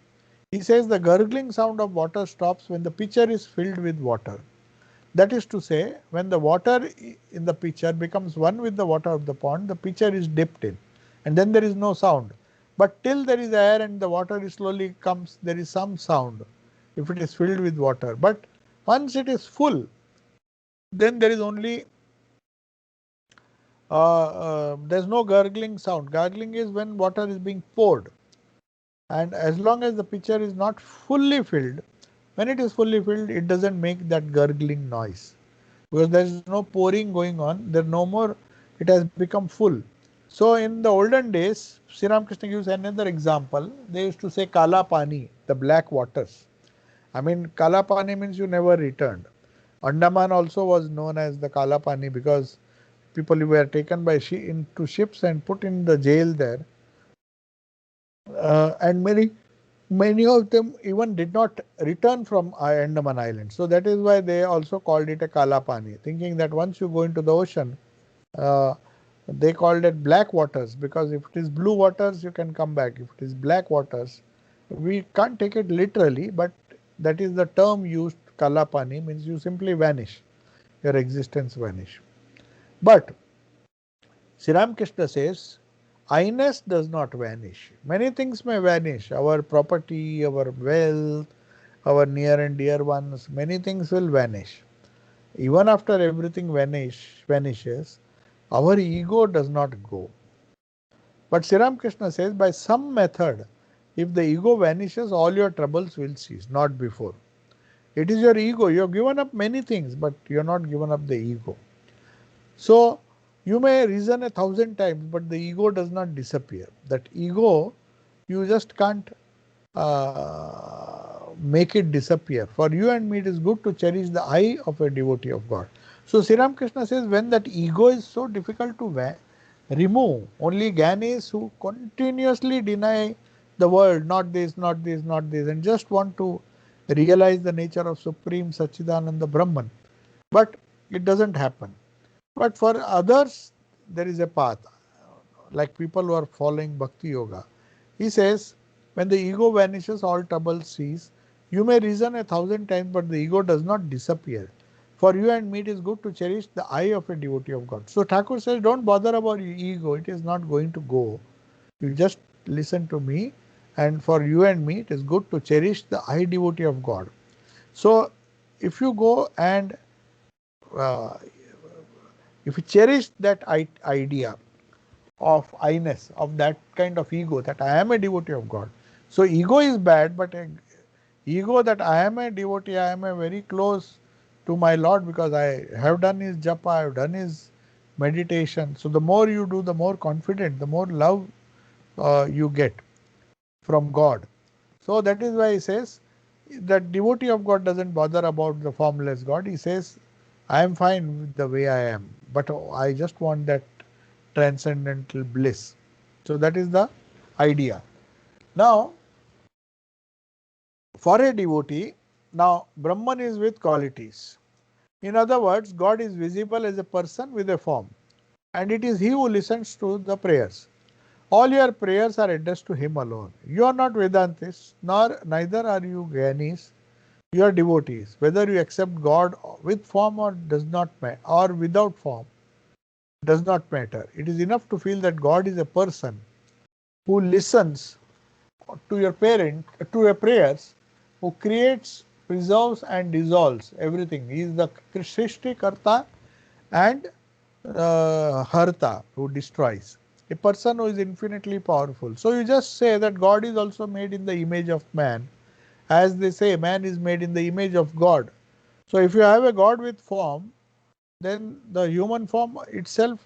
He says the gurgling sound of water stops when the pitcher is filled with water. That is to say, when the water in the pitcher becomes one with the water of the pond, the pitcher is dipped in and then there is no sound. But till there is air and the water slowly comes, there is some sound if it is filled with water. But once it is full, then there is only there is no gurgling sound. Gurgling is when water is being poured. And as long as the pitcher is not fully filled, when it is fully filled, it doesn't make that gurgling noise. Because there is no pouring going on, there no more, it has become full. So in the olden days, Sri Ramakrishna gives another example. They used to say Kala Pani, the black waters. I mean, Kala Pani means you never returned. Andaman also was known as the Kala Pani because people were taken by into ships and put in the jail there. And many of them even did not return from Andaman Island. So that is why they also called it a Kalapani, thinking that once you go into the ocean, they called it black waters because if it is blue waters, you can come back. If it is black waters, we can't take it literally, but that is the term used. Kalapani means you simply vanish, your existence vanish. But Sri Ramakrishna says, I-ness does not vanish. Many things may vanish. Our property, our wealth, our near and dear ones, many things will vanish. Even after everything vanishes, our ego does not go. But Sri Ramakrishna says, by some method, if the ego vanishes, all your troubles will cease, not before. It is your ego. You have given up many things, but you have not given up the ego. So, you may reason 1,000 times, but the ego does not disappear. That ego, you just can't make it disappear. For you and me, it is good to cherish the I of a devotee of God. So, Sri Ramakrishna says, when that ego is so difficult to remove, only Gyanis who continuously deny the world, not this, not this, not this, and just want to realize the nature of Supreme Satchidananda Brahman. But it doesn't happen. But for others, there is a path, like people who are following Bhakti Yoga. He says, when the ego vanishes, all trouble cease. You may reason 1,000 times, but the ego does not disappear. For you and me, it is good to cherish the I of a devotee of God. So Thakur says, don't bother about your ego. It is not going to go. You just listen to me. And for you and me, it is good to cherish the I devotee of God. So if you go and uh, if you cherish that idea of I-ness, of that kind of ego, that I am a devotee of God. So ego is bad, but ego that I am a devotee, I am a very close to my Lord because I have done his japa, I have done his meditation. So the more you do, the more confident, the more love you get from God. So that is why he says that devotee of God doesn't bother about the formless God. He says, I am fine with the way I am, but I just want that transcendental bliss. So that is the idea. Now, for a devotee, now Brahman is with qualities. In other words, God is visible as a person with a form, and it is He who listens to the prayers. All your prayers are addressed to Him alone. You are not Vedantists, neither are you Gyanis. You are devotees. Whether you accept God with form or does not matter, or without form, does not matter. It is enough to feel that God is a person who listens to your your prayers, who creates, preserves and dissolves everything. He is the Srishti Karta and Harta, who destroys. A person who is infinitely powerful. So you just say that God is also made in the image of man. As they say, man is made in the image of God. So if you have a God with form, then the human form itself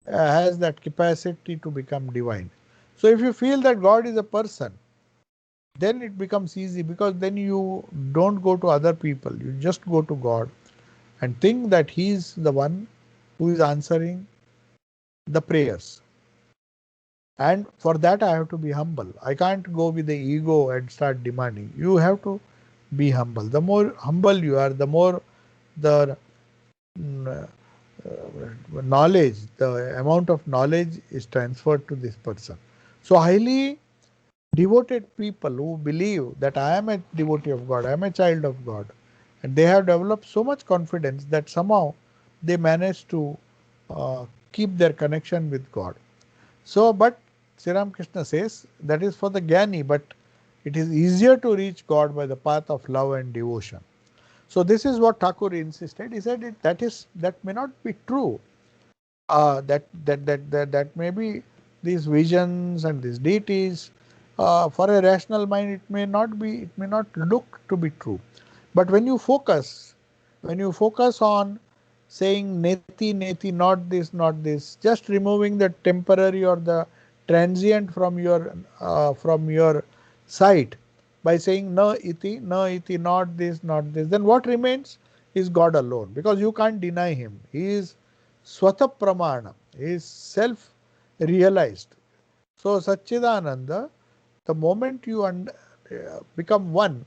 has that capacity to become divine. So if you feel that God is a person, then it becomes easy because then you don't go to other people. You just go to God and think that He is the one who is answering the prayers. And for that I have to be humble. I can't go with the ego and start demanding. You have to be humble. The more humble you are, the more the knowledge, the amount of knowledge is transferred to this person. So highly devoted people who believe that I am a devotee of God, I am a child of God, and they have developed so much confidence that somehow they manage to keep their connection with God. So, but Sri Ramakrishna says that is for the Jnani, but it is easier to reach God by the path of love and devotion. So this is what Thakur insisted. He said that may not be true. That may be these visions and these deities. For a rational mind, it may not look to be true. But when you focus on saying neti neti, not this, just removing the temporary or the transient from your sight by saying na iti, not this, then what remains is God alone, because you can't deny Him. He is Swata Pramana, He is self realized. So Satchidananda, the moment you become one,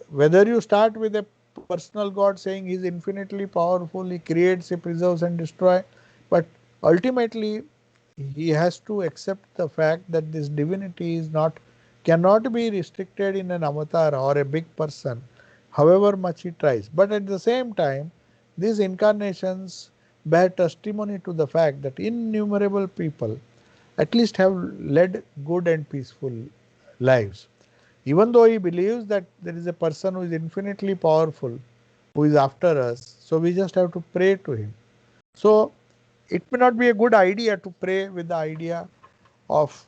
whether you start with a personal God saying He is infinitely powerful, He creates, He preserves and destroys, but ultimately he has to accept the fact that this divinity cannot be restricted in an avatar or a big person, however much he tries. But at the same time, these incarnations bear testimony to the fact that innumerable people at least have led good and peaceful lives. Even though he believes that there is a person who is infinitely powerful, who is after us, so we just have to pray to him. So it may not be a good idea to pray with the idea of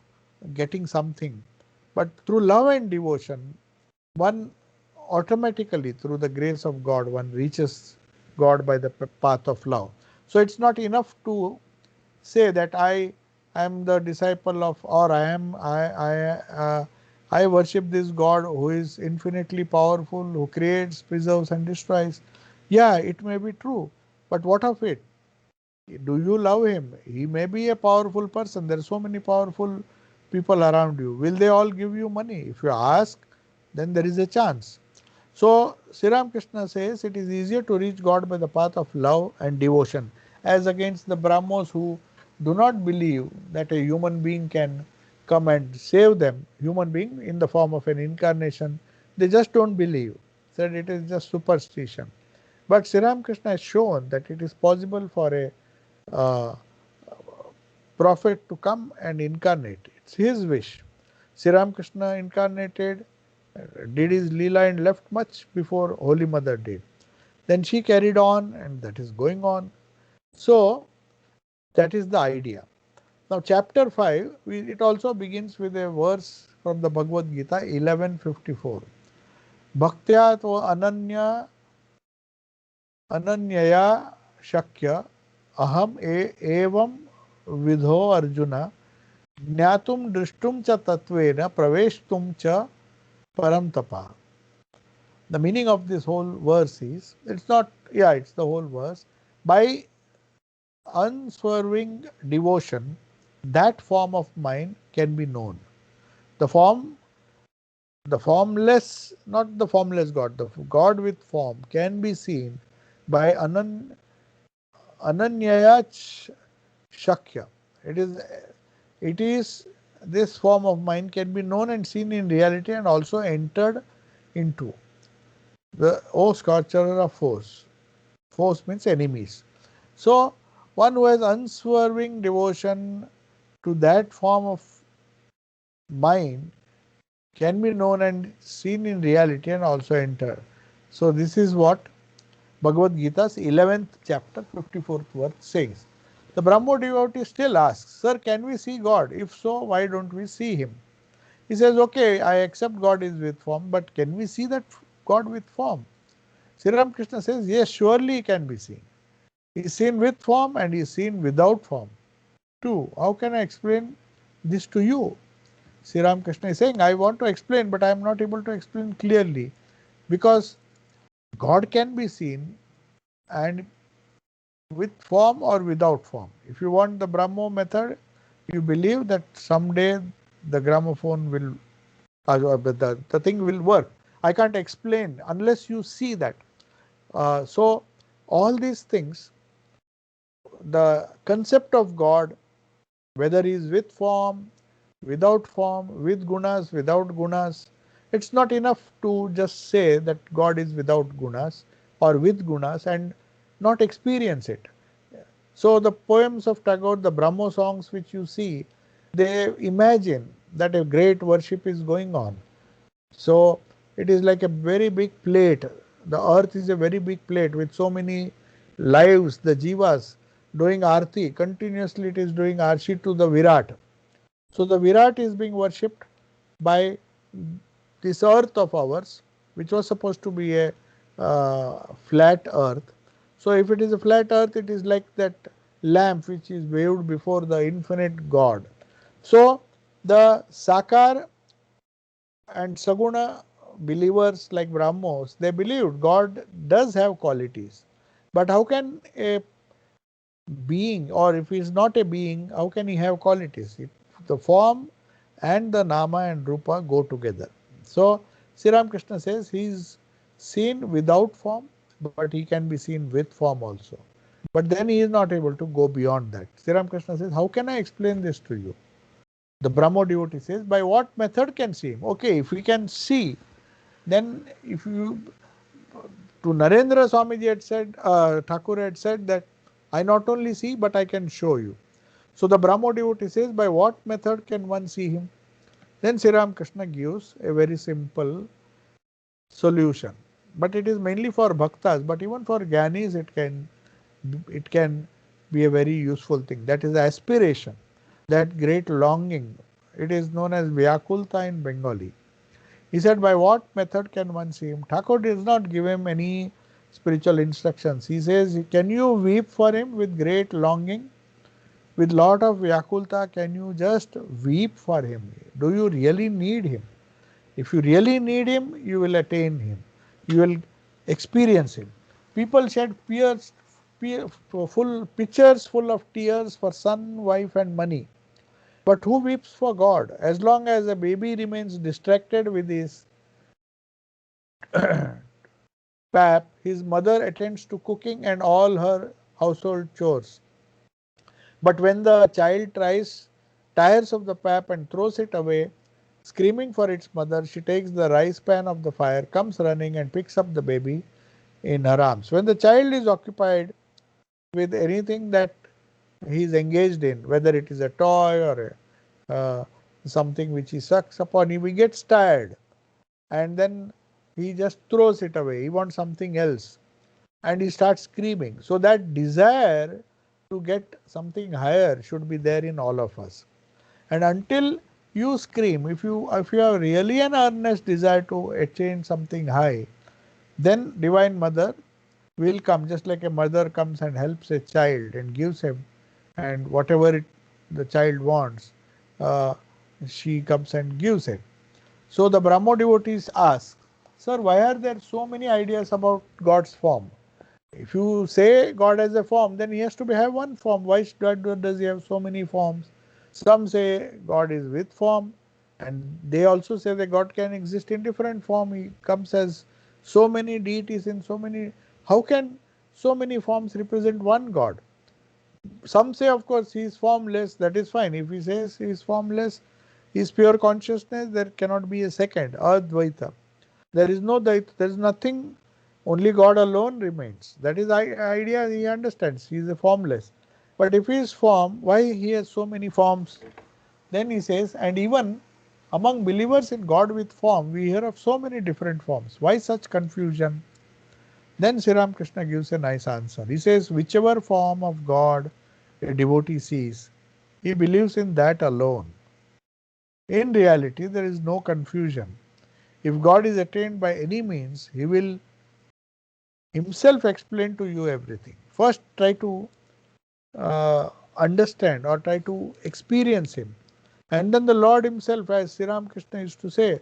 getting something, but through love and devotion, one automatically, through the grace of God, one reaches God by the path of love. So it's not enough to say that I am the disciple of, or I worship this God who is infinitely powerful, who creates, preserves, and destroys. Yeah, it may be true, but what of it? Do you love him? He may be a powerful person. There are so many powerful people around you. Will they all give you money? If you ask, then there is a chance. So Sri Ram Krishna says it is easier to reach God by the path of love and devotion, as against the Brahmos who do not believe that a human being can come and save them, human being in the form of an incarnation. They just don't believe. Said it is just superstition. But Sri Ram Krishna has shown that it is possible for a uh, prophet to come and incarnate. It's his wish. Sri Ramakrishna incarnated, did his Leela and left much before Holy Mother did. Then she carried on, and that is going on. So that is the idea. Now chapter 5, it also begins with a verse from the Bhagavad Gita 11:54. Bhaktya to ananyaya shakya aham evam vidho arjuna ज्ञातुम दृष्टुम च तत्वेन प्रवेशतुम च param tapa. The meaning of this whole verse is, it's not, yeah, it's the whole verse. By unswerving devotion, that form of mind can be known. The formless, not the formless God, the God with form can be seen by ananyaya shakya. It is this form of mind can be known and seen in reality and also entered into. The scorcher of foes. Foes means enemies. So one who has unswerving devotion to that form of mind can be known and seen in reality and also enter. So this is what Bhagavad Gita's 11th chapter 54th verse says. The Brahmo devotee still asks, Sir, can we see God? If so, why don't we see him? He says, okay, I accept God is with form, but can we see that God with form? Sri Ramakrishna says, yes, surely he can be seen. He is seen with form and he is seen without form too. How can I explain this to you? Sri Ramakrishna is saying, I want to explain, but I am not able to explain clearly, because God can be seen and with form or without form. If you want the Brahmo method, you believe that someday the gramophone will, the thing will work. I can't explain unless you see that. So all these things, the concept of God, whether he is with form, without form, with gunas, without gunas, it's not enough to just say that God is without gunas or with gunas and not experience it. So the poems of Tagore, the Brahmo songs which you see, they imagine that a great worship is going on. So it is like a very big plate. The earth is a very big plate with so many lives, the jivas doing arti. Continuously it is doing arti to the Virat. So the Virat is being worshipped by this earth of ours, which was supposed to be a flat earth. So if it is a flat earth, it is like that lamp which is waved before the infinite God. So the Sakar and Saguna believers like Brahmos, they believed God does have qualities. But how can a being, or if he is not a being, how can he have qualities? The form and the Nama and Rupa go together. So Sri Ramakrishna says he is seen without form, but he can be seen with form also. But then he is not able to go beyond that. Sri Ramakrishna says, how can I explain this to you? The Brahmo devotee says, by what method can see him? Okay, if we can see, then if you, to Narendra Swamiji had said, Thakur had said that I not only see, but I can show you. So the Brahmo devotee says, by what method can one see him? Then Sri Ramakrishna gives a very simple solution. But it is mainly for bhaktas, but even for jnanis it can be a very useful thing. That is aspiration, that great longing. It is known as Vyakulta in Bengali. He said, by what method can one see him? Thakur does not give him any spiritual instructions. He says, can you weep for him with great longing? With lot of Vyakulta, can you just weep for him? Do you really need him? If you really need him, you will attain him. You will experience him. People shed pitchers full of tears for son, wife and money. But who weeps for God? As long as a baby remains distracted with his pap, his mother attends to cooking and all her household chores. But when the child tires of the pap and throws it away, screaming for its mother, she takes the rice pan of the fire, comes running and picks up the baby in her arms. When the child is occupied with anything that he is engaged in, whether it is a toy or something which he sucks upon, he gets tired and then he just throws it away. He wants something else and he starts screaming. So that desire to get something higher should be there in all of us. And until you scream, if you have really an earnest desire to attain something high, then Divine Mother will come, just like a mother comes and helps a child and gives him and whatever the child wants, she comes and gives it. So the Brahmo devotees ask, sir, why are there so many ideas about God's form? If you say God has a form, then he has to have one form. Why does he have so many forms? Some say God is with form, and they also say that God can exist in different form. He comes as so many deities in so many. How can so many forms represent one God? Some say, of course, he is formless. That is fine. If he says he is formless, he is pure consciousness, there cannot be a second, Advaita. There is no Dvaita, there is nothing, only God alone remains. That is the idea he understands. He is a formless. But if he is form, why he has so many forms? Then he says, and even among believers in God with form, we hear of so many different forms. Why such confusion? Then Sri Ramakrishna gives a nice answer. He says, whichever form of God a devotee sees, he believes in that alone. In reality, there is no confusion. If God is attained by any means, he will himself explain to you everything. First, try to understand or try to experience him. And then the Lord himself, as Sri Ramakrishna used to say,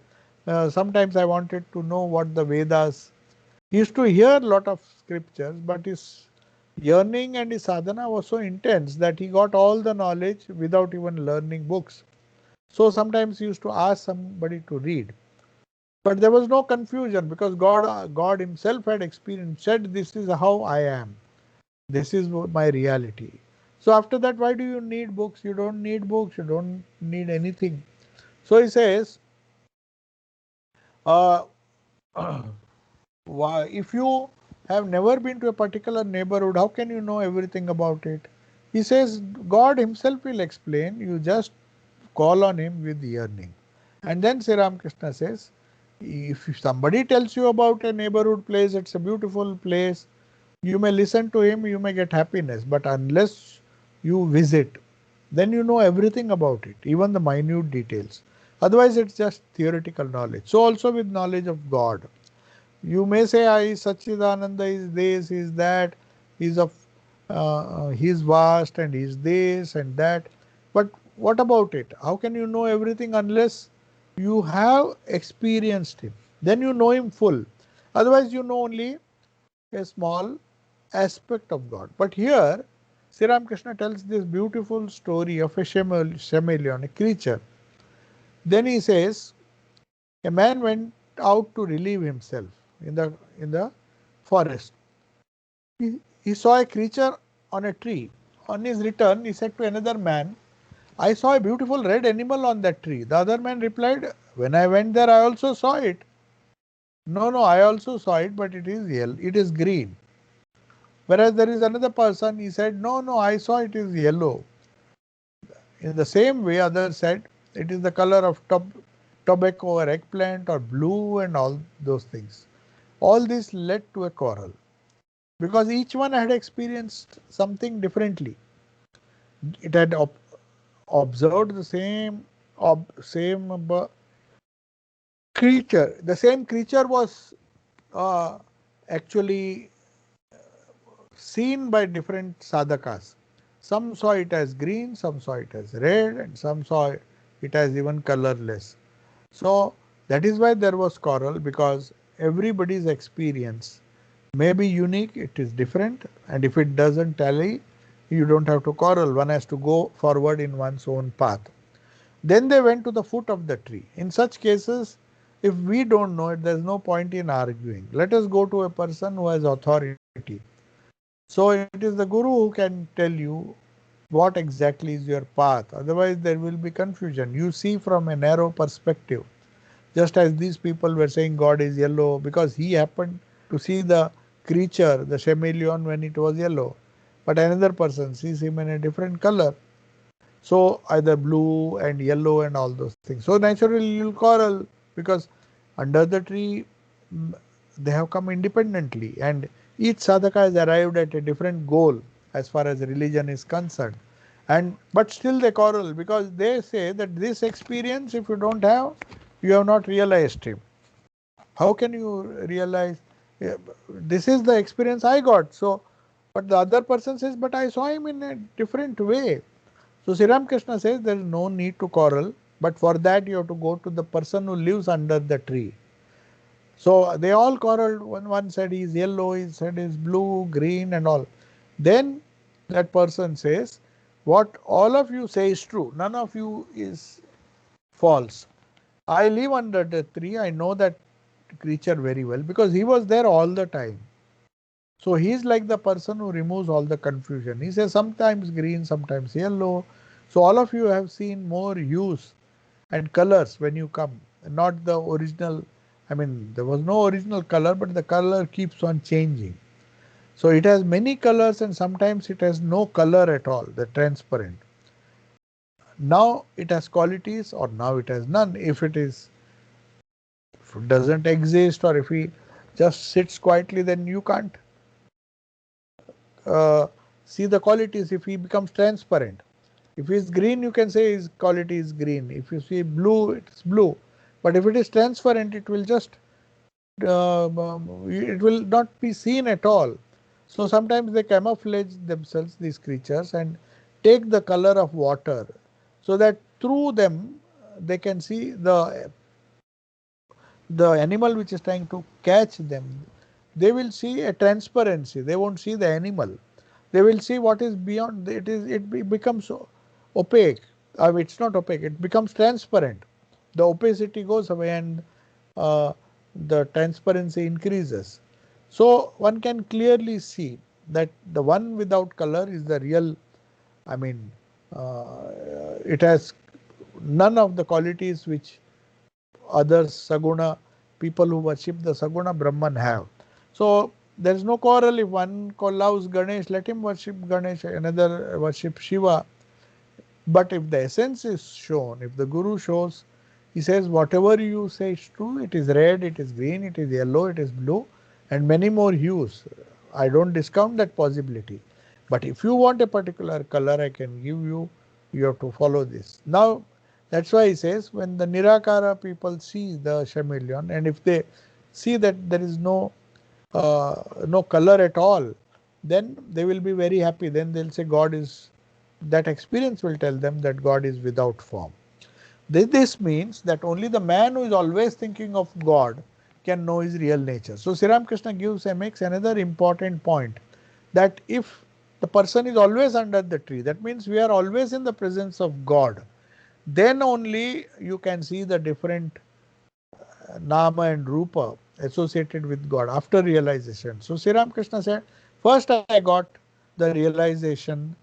sometimes I wanted to know what the Vedas. He used to hear a lot of scriptures, but his yearning and his sadhana was so intense that he got all the knowledge without even learning books. So sometimes he used to ask somebody to read. But there was no confusion because God himself had experienced, said, this is how I am. This is my reality. So after that, why do you need books? You don't need books. You don't need anything. So he says, uh, if you have never been to a particular neighborhood, how can you know everything about it? He says, God himself will explain. You just call on him with yearning. And then Sri Ramakrishna says, if somebody tells you about a neighborhood place, it's a beautiful place, you may listen to him, you may get happiness, but unless you visit, then you know everything about it, even the minute details. Otherwise, it's just theoretical knowledge. So also with knowledge of God. You may say, Satchidananda is this, is that, he's he's vast and he's this and that. But what about it? How can you know everything unless you have experienced him? Then you know him full. Otherwise, you know only a small aspect of God. But here, Sri Ramakrishna tells this beautiful story of a chameleon, a creature. Then he says, a man went out to relieve himself in the forest. He saw a creature on a tree. On his return, he said to another man, I saw a beautiful red animal on that tree. The other man replied, when I went there, I also saw it. No, I also saw it, but it is yellow. It is green. Whereas there is another person, he said, no, I saw it is yellow. In the same way, others said, it is the color of tobacco or eggplant or blue and all those things. All this led to a quarrel. because each one had experienced something differently. It had observed the same creature. The same creature was uh, actually seen by different sadhakas. Some saw it as green, some saw it as red, and some saw it as even colorless. So that is why there was quarrel, because everybody's experience may be unique, it is different, and if it doesn't tally, you don't have to quarrel. One has to go forward in one's own path. Then they went to the foot of the tree. In such cases, if we don't know it, there is no point in arguing. Let us go to a person who has authority. So it is the Guru who can tell you what exactly is your path. Otherwise, there will be confusion. You see from a narrow perspective. Just as these people were saying God is yellow because he happened to see the creature, the chameleon, when it was yellow. But another person sees him in a different color. So either blue and yellow and all those things. So naturally you'll quarrel because under the tree they have come independently, and each sadhaka has arrived at a different goal as far as religion is concerned. And but still they quarrel because they say that this experience, if you don't have, you have not realized him. How can you realize? This is the experience I got? So, but the other person says, but I saw him in a different way. So Sri Ramakrishna says there is no need to quarrel, but for that you have to go to the person who lives under the tree. So they all quarreled. One said he is yellow, he said he is blue, green, and all. Then that person says, what all of you say is true, none of you is false. I live under the tree, I know that creature very well because he was there all the time. So he is like the person who removes all the confusion. He says sometimes green, sometimes yellow. So all of you have seen more hues and colors when you come, not the original. I mean, there was no original color, but the color keeps on changing. So it has many colors and sometimes it has no color at all, the transparent. Now it has qualities or now it has none. If it doesn't exist or if it just sits quietly, then you can't uh, see the qualities. If he becomes transparent, if he is green, you can say his quality is green. If you see blue, it's blue. But if it is transparent, it will just it will not be seen at all. So sometimes they camouflage themselves, these creatures, and take the color of water, so that through them they can see the animal which is trying to catch them. They will see a transparency. They won't see the animal. They will see what is beyond. It becomes opaque. It's not opaque. It becomes transparent. The opacity goes away and uh, the transparency increases. So one can clearly see that the one without color is the real. I mean, it has none of the qualities which others Saguna, people who worship the Saguna Brahman have. So there is no quarrel. If one loves Ganesh, let him worship Ganesh, another worship Shiva. But if the essence is shown, if the Guru shows, he says whatever you say is true, it is red, it is green, it is yellow, it is blue, and many more hues. I don't discount that possibility. But if you want a particular color, I can give you, you have to follow this. Now, that's why he says when the Nirakara people see the chameleon, and if they see that there is no color at all, then they will be very happy. Then they'll say God is, that experience will tell them that God is without form. This means that only the man who is always thinking of God can know his real nature. So Sri Ramakrishna makes another important point, that if the person is always under the tree, that means we are always in the presence of God. Then only you can see the different Nama and Rupa associated with God after realization. So Sri Ramakrishna said, first I got the realization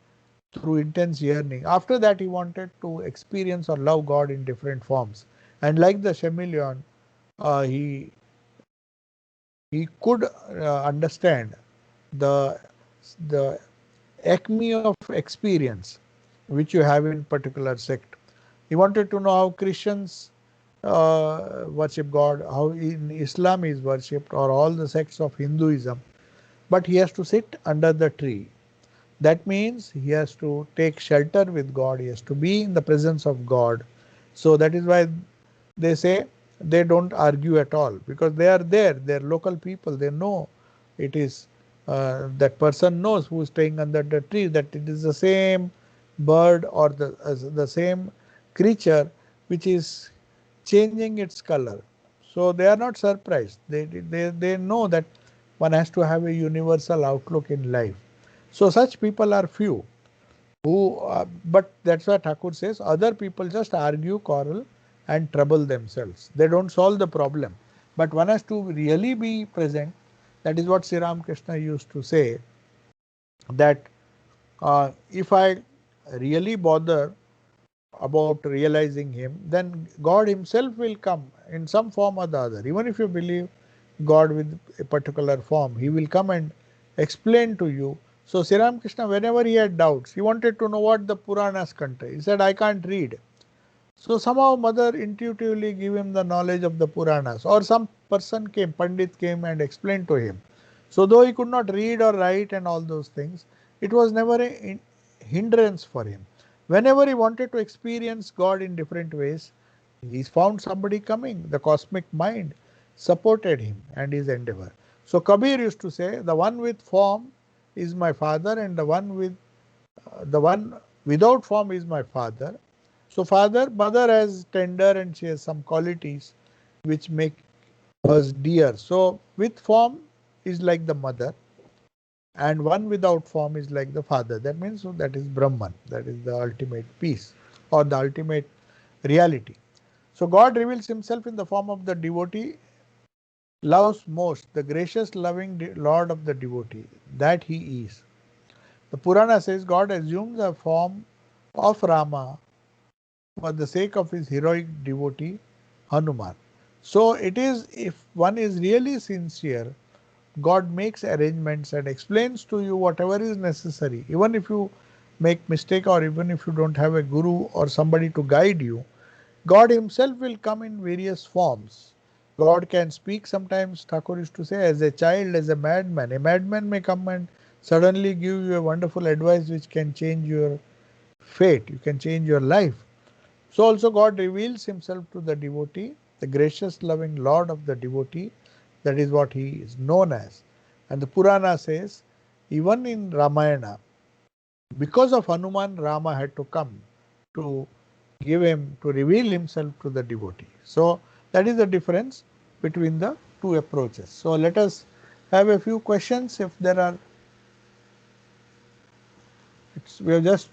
through intense yearning. After that, he wanted to experience or love God in different forms. And like the chameleon, he could understand the the acme of experience which you have in particular sect. He wanted to know how Christians worship God, how in Islam is worshipped, or all the sects of Hinduism. but he has to sit under the tree. That means he has to take shelter with God, he has to be in the presence of God. So that is why they say they don't argue at all, because they are there, they are local people, they know it is that person knows who is staying under the tree, that it is the same bird or the same creature which is changing its color. So they are not surprised. They know that one has to have a universal outlook in life. So such people are few who, but that's why Thakur says other people just argue, quarrel and trouble themselves. They don't solve the problem. But one has to really be present. That is what Sri Ramakrishna used to say, that if I really bother about realizing him, then God himself will come in some form or the other. Even if you believe God with a particular form, he will come and explain to you. So Sri Ramakrishna, whenever he had doubts, he wanted to know what the Puranas contain. He said, I can't read. So somehow mother intuitively gave him the knowledge of the Puranas, or some person came, Pandit came and explained to him. So though he could not read or write and all those things, it was never a hindrance for him. Whenever he wanted to experience God in different ways, he found somebody coming. The cosmic mind supported him and his endeavor. So Kabir used to say, the one with form is my father, and the one without form is my father. So mother has tender and she has some qualities which make us dear. So with form is like the mother, and one without form is like the father. That means so that is Brahman. That is the ultimate peace or the ultimate reality. So God reveals himself in the form of the devotee loves most, the gracious loving Lord of the devotee, that he is. The Purana says God assumed the form of Rama for the sake of his heroic devotee Hanuman. So it is, if one is really sincere, God makes arrangements and explains to you whatever is necessary. Even if you make mistake, or even if you don't have a guru or somebody to guide you, God himself will come in various forms. God can speak sometimes, Thakur used to say, as a child, as a madman. A madman may come and suddenly give you a wonderful advice which can change your fate, you can change your life. So also God reveals himself to the devotee, the gracious loving Lord of the devotee. That is what he is known as. And the Purana says, even in Ramayana, because of Hanuman, Rama had to come to reveal himself to the devotee. So that is the difference between the two approaches. So let us have a few questions if there are. We have just